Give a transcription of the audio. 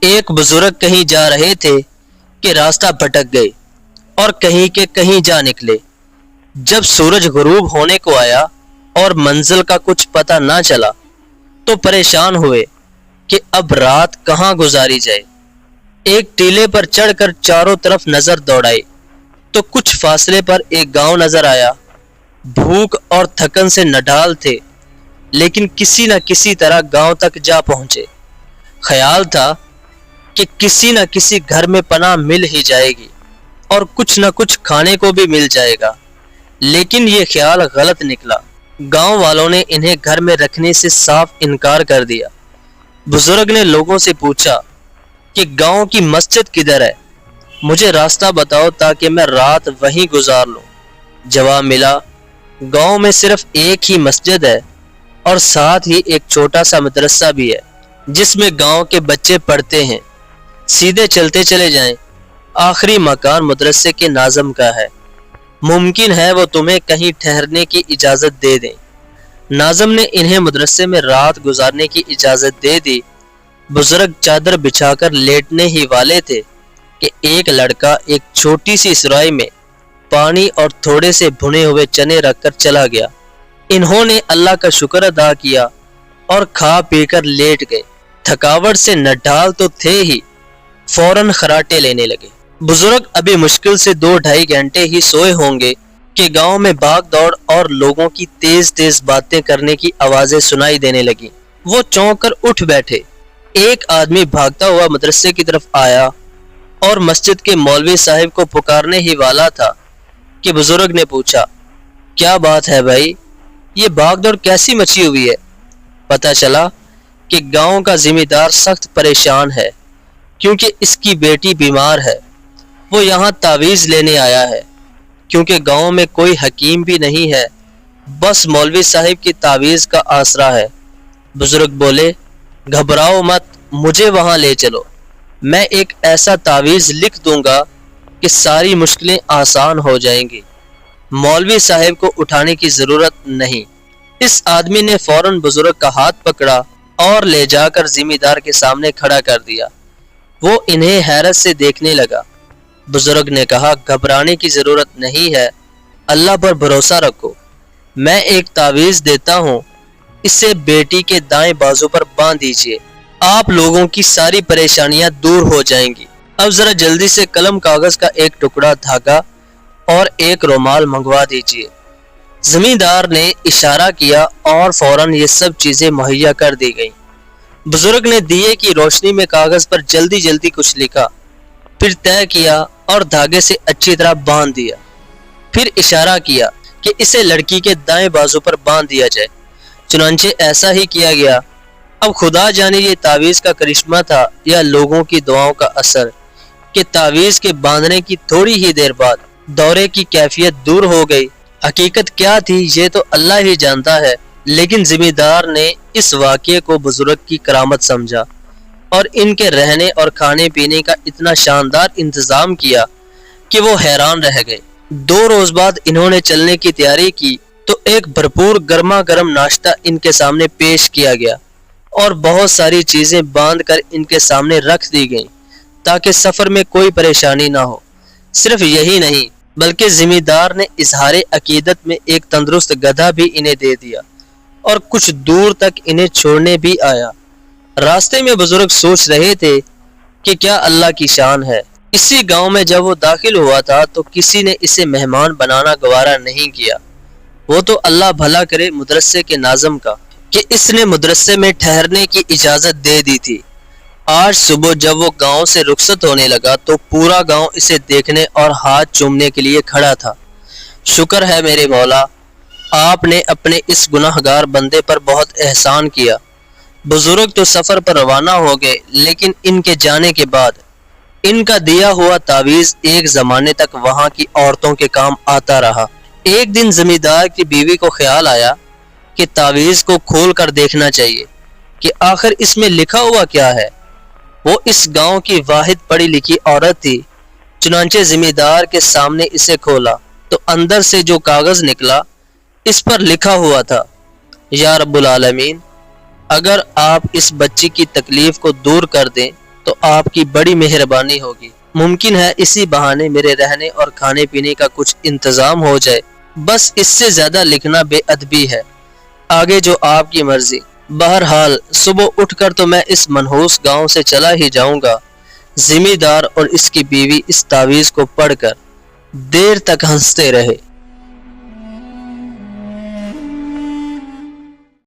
ایک بزرگ کہیں جا رہے تھے کہ راستہ بھٹک گئے اور کہیں کے کہیں جا نکلے۔ جب سورج غروب ہونے کو آیا اور منزل کا کچھ پتہ نہ چلا تو پریشان ہوئے کہ اب رات کہاں گزاری جائے۔ ایک ٹیلے پر چڑھ کر چاروں طرف نظر دوڑائی تو کچھ فاصلے پر ایک گاؤں نظر آیا۔ بھوک اور تھکن سے نڈھال تھے لیکن کسی نہ کسی طرح گاؤں تک جا پہنچے۔ خیال تھا کہ کسی نہ کسی گھر میں پناہ مل ہی جائے گی اور کچھ نہ کچھ کھانے کو بھی مل جائے گا، لیکن یہ خیال غلط نکلا۔ گاؤں والوں نے انہیں گھر میں رکھنے سے صاف انکار کر دیا۔ بزرگ نے لوگوں سے پوچھا کہ گاؤں کی مسجد کدھر ہے؟ مجھے راستہ بتاؤ تاکہ میں رات وہیں گزار لوں۔ جواب ملا، گاؤں میں صرف ایک ہی مسجد ہے اور ساتھ ہی ایک چھوٹا سا مدرسہ بھی ہے جس میں گاؤں کے بچے پڑھتے ہیں۔ سیدھے چلتے چلے جائیں، آخری مکان مدرسے کے ناظم کا ہے، ممکن ہے وہ تمہیں کہیں ٹھہرنے کی اجازت دے دیں۔ ناظم نے انہیں مدرسے میں رات گزارنے کی اجازت دے دی۔ بزرگ چادر بچھا کر لیٹنے ہی والے تھے کہ ایک لڑکا ایک چھوٹی سی سرائی میں پانی اور تھوڑے سے بھنے ہوئے چنے رکھ کر چلا گیا۔ انہوں نے اللہ کا شکر ادا کیا اور کھا پی کر لیٹ گئے۔ تھکاوٹ سے نڈھال تو تھے ہی، فوراً خراٹے لینے لگے۔ بزرگ ابھی مشکل سے 2-2.5 گھنٹے ہی سوئے ہوں گے کہ گاؤں میں بھاگ دوڑ اور لوگوں کی تیز تیز باتیں کرنے کی آوازیں سنائی دینے لگیں۔ وہ چونک کر اٹھ بیٹھے۔ ایک آدمی بھاگتا ہوا مدرسے کی طرف آیا اور مسجد کے مولوی صاحب کو پکارنے ہی والا تھا کہ بزرگ نے پوچھا، کیا بات ہے بھائی، یہ بھاگ دوڑ کیسی مچی ہوئی ہے؟ پتہ چلا کہ گاؤں کا ذمہ دار سخت پریشان ہے کیونکہ اس کی بیٹی بیمار ہے۔ وہ یہاں تعویذ لینے آیا ہے کیونکہ گاؤں میں کوئی حکیم بھی نہیں ہے، بس مولوی صاحب کی تعویذ کا آسرا ہے۔ بزرگ بولے، گھبراؤ مت، مجھے وہاں لے چلو، میں ایک ایسا تعویذ لکھ دوں گا کہ ساری مشکلیں آسان ہو جائیں گی۔ مولوی صاحب کو اٹھانے کی ضرورت نہیں۔ اس آدمی نے فوراً بزرگ کا ہاتھ پکڑا اور لے جا کر ذمہ دار کے سامنے کھڑا کر دیا۔ وہ انہیں حیرت سے دیکھنے لگا۔ بزرگ نے کہا، گھبرانے کی ضرورت نہیں ہے، اللہ پر بھروسہ رکھو، میں ایک تعویذ دیتا ہوں، اسے بیٹی کے دائیں بازو پر باندھ دیجئے، آپ لوگوں کی ساری پریشانیاں دور ہو جائیں گی۔ اب ذرا جلدی سے قلم کاغذ کا ایک ٹکڑا، دھاگا اور ایک رومال منگوا دیجئے۔ زمیندار نے اشارہ کیا اور فوراً یہ سب چیزیں مہیا کر دی گئیں۔ بزرگ نے دیے کی روشنی میں کاغذ پر جلدی جلدی کچھ لکھا، پھر طے کیا اور دھاگے سے اچھی طرح باندھ دیا۔ پھر اشارہ کیا کہ اسے لڑکی کے دائیں بازو پر باندھ دیا جائے۔ چنانچہ ایسا ہی کیا گیا۔ اب خدا جانے یہ تعویذ کا کرشمہ تھا یا لوگوں کی دعاؤں کا اثر کہ تعویذ کے باندھنے کی تھوڑی ہی دیر بعد دورے کی کیفیت دور ہو گئی۔ حقیقت کیا تھی یہ تو اللہ ہی جانتا ہے، لیکن ذمہ دار نے اس واقعے کو بزرگ کی کرامت سمجھا اور ان کے رہنے اور کھانے پینے کا اتنا شاندار انتظام کیا کہ وہ حیران رہ گئے۔ 2 روز بعد انہوں نے چلنے کی تیاری کی تو ایک بھرپور گرما گرم ناشتہ ان کے سامنے پیش کیا گیا اور بہت ساری چیزیں باندھ کر ان کے سامنے رکھ دی گئیں تاکہ سفر میں کوئی پریشانی نہ ہو۔ صرف یہی نہیں بلکہ ذمہ دار نے اظہار عقیدت میں ایک تندرست گدھا بھی انہیں دے دیا اور کچھ دور تک انہیں چھوڑنے بھی آیا۔ راستے میں بزرگ سوچ رہے تھے کہ کیا اللہ کی شان ہے۔ اسی گاؤں میں جب وہ داخل ہوا تھا تو کسی نے اسے مہمان بنانا گوارا نہیں کیا۔ وہ تو اللہ بھلا کرے مدرسے کے ناظم کا کہ اس نے مدرسے میں ٹھہرنے کی اجازت دے دی تھی۔ آج صبح جب وہ گاؤں سے رخصت ہونے لگا تو پورا گاؤں اسے دیکھنے اور ہاتھ چومنے کے لیے کھڑا تھا۔ شکر ہے میرے مولا، آپ نے اپنے اس گناہگار بندے پر بہت احسان کیا۔ بزرگ تو سفر پر روانہ ہو گئے، لیکن ان کے جانے کے بعد ان کا دیا ہوا تعویذ ایک زمانے تک وہاں کی عورتوں کے کام آتا رہا۔ ایک دن زمیندار کی بیوی کو خیال آیا کہ تعویذ کو کھول کر دیکھنا چاہیے کہ آخر اس میں لکھا ہوا کیا ہے۔ وہ اس گاؤں کی واحد پڑھی لکھی عورت تھی۔ چنانچہ زمیندار کے سامنے اسے کھولا تو اندر سے جو کاغذ نکلا اس پر لکھا ہوا تھا، یا رب العالمین، اگر آپ اس بچی کی تکلیف کو دور کر دیں تو تو آپ کی بڑی مہربانی ہوگی۔ ممکن ہے اسی بہانے میرے رہنے اور کھانے پینے کا کچھ انتظام ہو جائے۔ بس اس سے زیادہ لکھنا بے ادبی ہے، آگے جو آپ کی مرضی۔ بہرحال صبح اٹھ کر تو میں اس منحوس گاؤں سے چلا ہی جاؤں گا۔ ذمہ دار اور اس کی بیوی اس تعویذ کو پڑھ کر دیر تک ہنستے رہے۔